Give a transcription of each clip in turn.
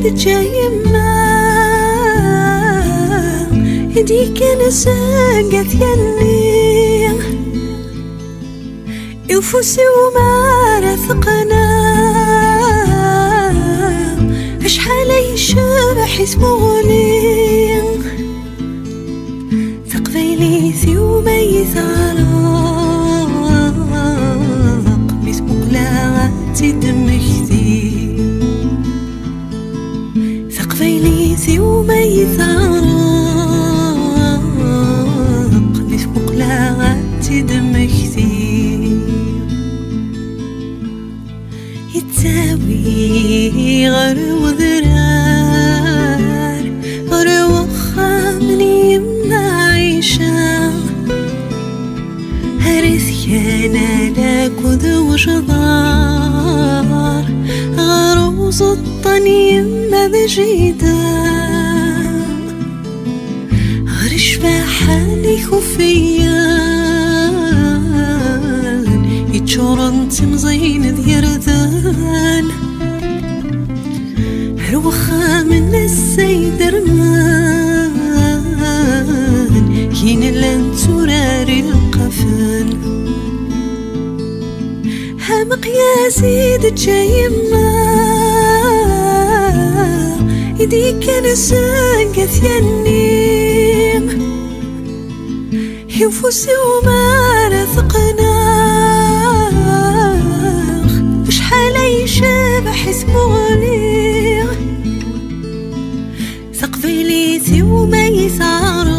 زيد جايما يديك نساقة ثياني يوفوسي وما رافقنا شحال يشبح يسمولي ثقفيلي ثيو ما يثارق باسمو قلاغاتي دمكتي ثقفيلي ثيو ما يثارق باسمو قلاغاتي دمكتي يتساوي غير وذرار غير وخامني ما عيشة هرث كان لك وذو جدار غير وسطني ما بجيدا غير شباحاني خفيا يتشورنت مزين ذي رذان هروخا من السيد رمان كين لن ترار القفن هامق يا زيد جايما يديك نساقة ثيانيم يوفوسي وما رافقنا شحال يشبح يسمولي ثقفيلي ثيو ما يثارق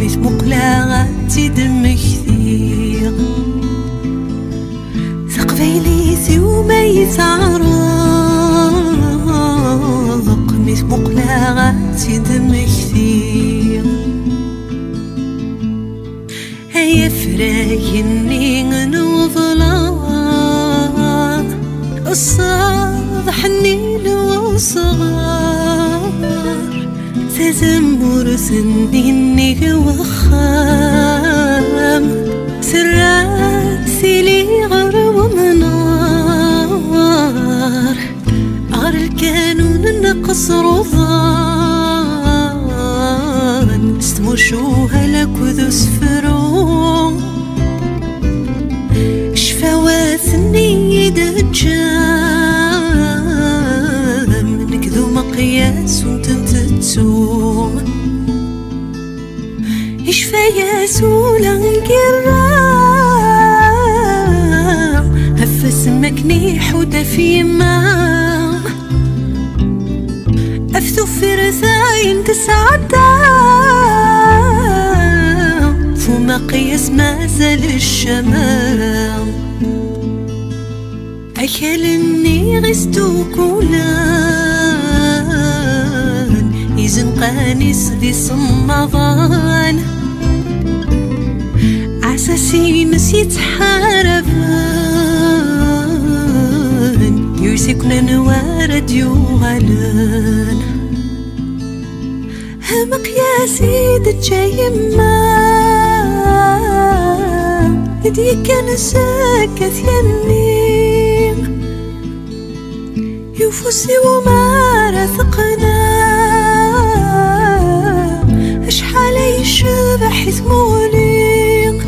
مثمو قلاغاتي دمكتي ثقفيلي ثيو ما يثارق مثمو قلاغاتي دمكتي هيا فرايني نوضلا الصاد حنين وصغار تزمر سنيني وخام سرات سيلي غر ومنار غر الكانون نقص رضان استمشوها لك وذو سفرون شفاواتني دجام نكذو مقياس وانتم تتسوم يشفى ياسولا نقرام هفس مكني حودا في ما أفثو في رثاين تسعدام فما قياس ما زال الشمام أكلني غستو كولان يزن قانيس ذي صمضان عساسي نسيت حاربان يوسكنا نوارد يوغلان همق يا سيد جايما يديك نساقة ثيانيم يوفوسي وما رافقنا شحال يشبح يسمولي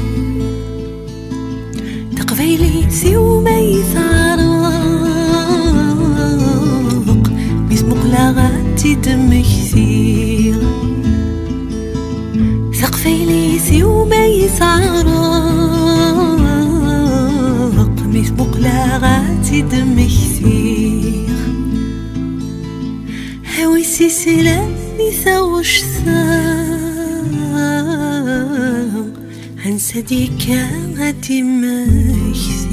تقفيلي ثيو ما يثارق باسمو قلاغاتي دمكتي ثقفيلي ثيو ما يثارق باسمو قلاغاتي دمكتي هاوي سلامي ثوش ثام هنسى ديكا غادي مكتي